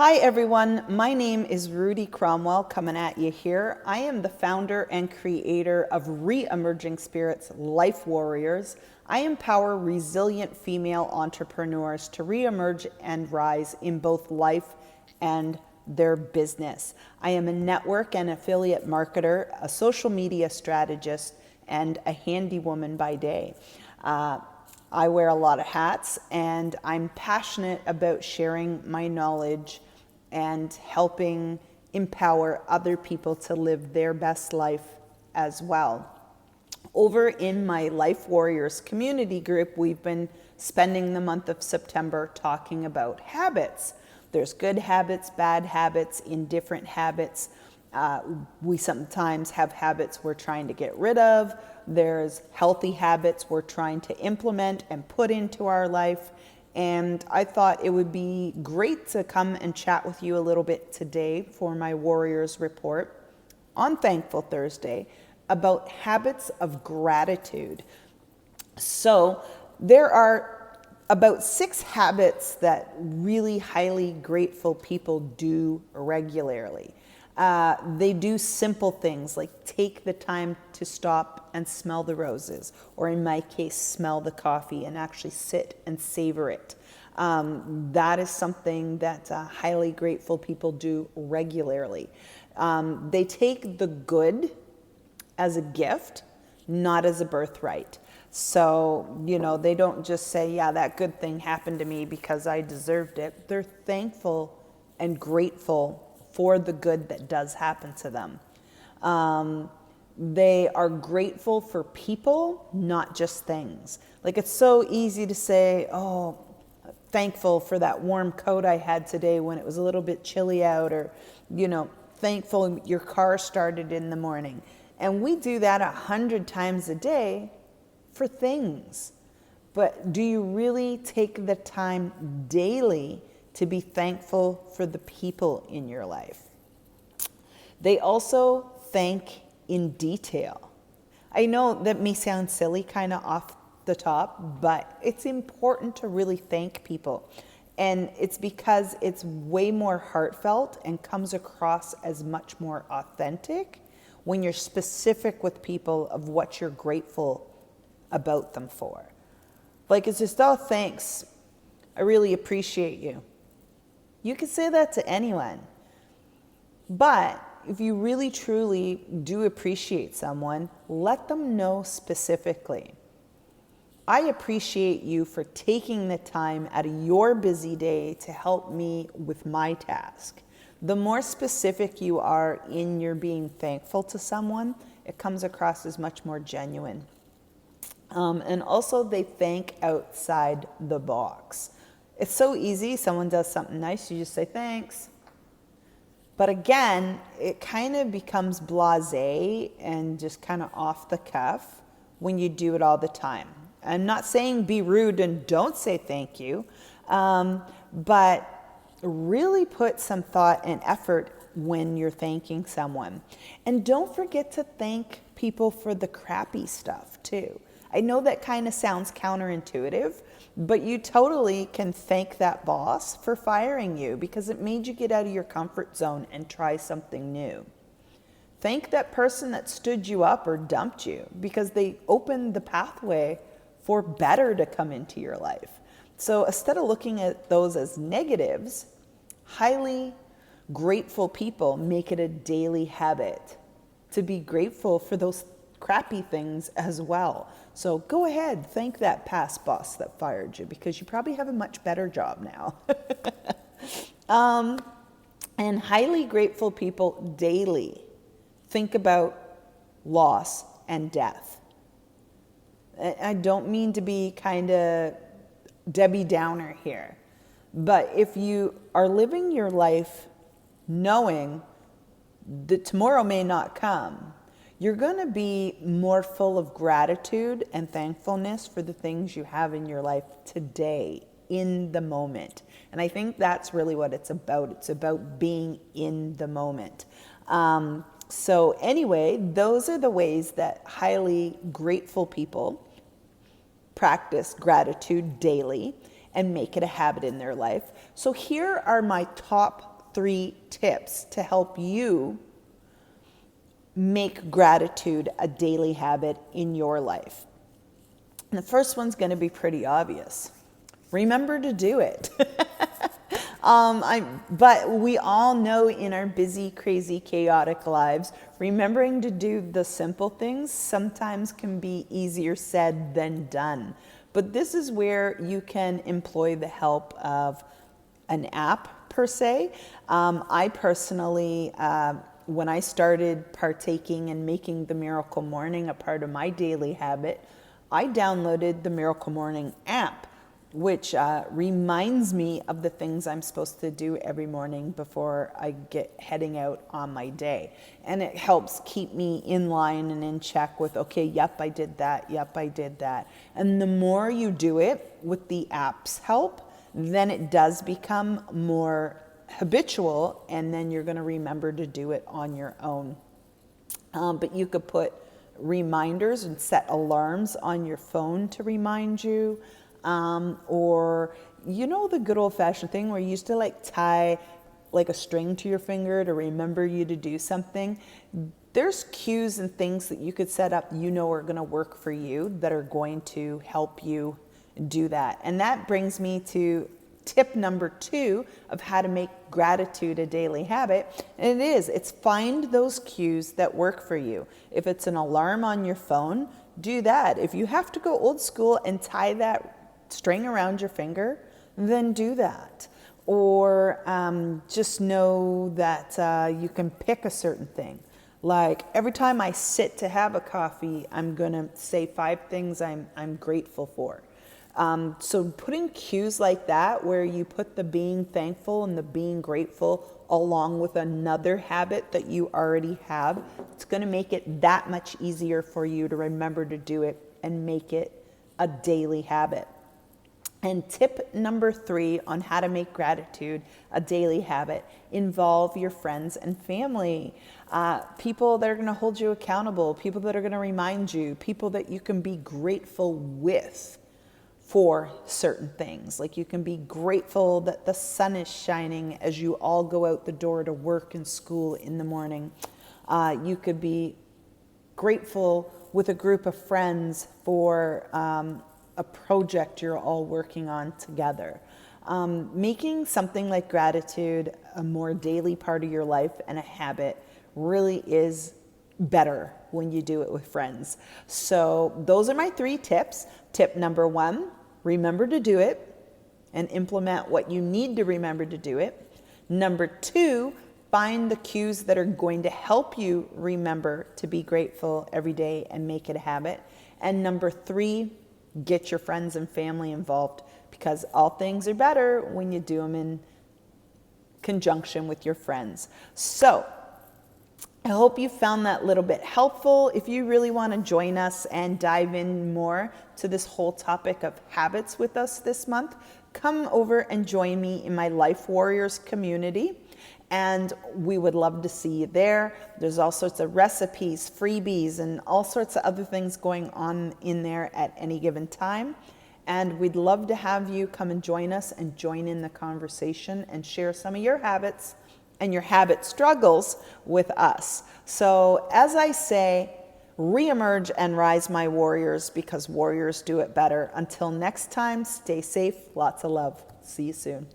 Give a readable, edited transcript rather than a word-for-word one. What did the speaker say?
Hi everyone, my name is Rudy Cromwell coming at you here. I am the founder and creator of Re-Emerging Spirits Life Warriors. I empower resilient female entrepreneurs to re-emerge and rise in both life and their business. I am a network and affiliate marketer, a social media strategist, and a handy woman by day. I wear a lot of hats, and I'm passionate about sharing my knowledge and helping empower other people to live their best life as well. Over in my Life Warriors community group, we've been spending the month of September talking about habits. There's good habits, bad habits, indifferent habits. We sometimes have habits we're trying to get rid of. There's healthy habits we're trying to implement and put into our life. And I thought it would be great to come and chat with you a little bit today for my Warriors Report on Thankful Thursday about habits of gratitude. So there are about 6 habits that really highly grateful people do regularly. They do simple things like take the time to stop and smell the roses, or in my case, smell the coffee and actually sit and savor it. That is something that highly grateful people do regularly. They take the good as a gift, not as a birthright. So, they don't just say, yeah, that good thing happened to me because I deserved it. They're thankful and grateful for the good that does happen to them. They are grateful for people, not just things. Like, it's so easy to say, oh, thankful for that warm coat I had today when it was a little bit chilly out, or, thankful your car started in the morning. And we do that 100 times a day for things. But do you really take the time daily to be thankful for the people in your life? They also thank in detail. I know that may sound silly, kind of off the top, but it's important to really thank people. And it's because it's way more heartfelt and comes across as much more authentic when you're specific with people of what you're grateful about them for. Like, it's just, oh, thanks. I really appreciate you. You can say that to anyone. But if you really truly do appreciate someone, let them know specifically. I appreciate you for taking the time out of your busy day to help me with my task. The more specific you are in your being thankful to someone, it comes across as much more genuine. And also, they thank outside the box. It's so easy. Someone does something nice, you just say thanks. But again, it kind of becomes blasé and just kind of off the cuff when you do it all the time. I'm not saying be rude and don't say thank you, but really put some thought and effort when you're thanking someone. And don't forget to thank people for the crappy stuff too. I know that kind of sounds counterintuitive, but you totally can thank that boss for firing you because it made you get out of your comfort zone and try something new. Thank that person that stood you up or dumped you because they opened the pathway for better to come into your life. So instead of looking at those as negatives, highly grateful people make it a daily habit to be grateful for those crappy things as well. So go ahead, thank that past boss that fired you because you probably have a much better job now. And highly grateful people daily think about loss and death. I don't mean to be kind of Debbie Downer here, but if you are living your life knowing that tomorrow may not come, you're going to be more full of gratitude and thankfulness for the things you have in your life today, in the moment. And I think that's really what it's about. It's about being in the moment. So anyway, those are the ways that highly grateful people practice gratitude daily and make it a habit in their life. So here are my top 3 tips to help you make gratitude a daily habit in your life. And the first one's going to be pretty obvious. Remember to do it. But we all know in our busy, crazy, chaotic lives, remembering to do the simple things sometimes can be easier said than done. But this is where you can employ the help of an app per se. I personally, when I started partaking and making the Miracle Morning a part of my daily habit, I downloaded the Miracle Morning app, which reminds me of the things I'm supposed to do every morning before I get heading out on my day. And it helps keep me in line and in check with, okay, yep, I did that. Yep, I did that. And the more you do it with the app's help, then it does become more habitual, and then you're going to remember to do it on your own. But you could put reminders and set alarms on your phone to remind you. Or, you know, the good old fashioned thing where you used to like tie like a string to your finger to remember you to do something. There's cues and things that you could set up, you know, are going to work for you that are going to help you do that. And that brings me to tip number 2 of how to make gratitude a daily habit. And it's find those cues that work for you. If it's an alarm on your phone, do that. If you have to go old school and tie that string around your finger, then do that. Or just know that you can pick a certain thing. Like every time I sit to have a coffee, I'm going to say 5 things I'm grateful for. So putting cues like that, where you put the being thankful and the being grateful along with another habit that you already have, it's going to make it that much easier for you to remember to do it and make it a daily habit. And tip number 3 on how to make gratitude a daily habit: involve your friends and family. People that are going to hold you accountable, people that are going to remind you, people that you can be grateful with for certain things. Like you can be grateful that the sun is shining as you all go out the door to work and school in the morning. You could be grateful with a group of friends for a project you're all working on together. Making something like gratitude a more daily part of your life and a habit really is better when you do it with friends. So those are my 3 tips. Tip number 1, remember to do it and implement what you need to remember to do it. Number 2, find the cues that are going to help you remember to be grateful every day and make it a habit. And number 3, get your friends and family involved, because all things are better when you do them in conjunction with your friends. So I hope you found that little bit helpful. If you really want to join us and dive in more to this whole topic of habits with us this month, come over and join me in my Life Warriors community. And we would love to see you there. There's all sorts of recipes, freebies, and all sorts of other things going on in there at any given time. And we'd love to have you come and join us and join in the conversation and share some of your habits and your habit struggles with us. So as I say, reemerge and rise, my warriors, because warriors do it better. Until next time, stay safe. Lots of love. See you soon.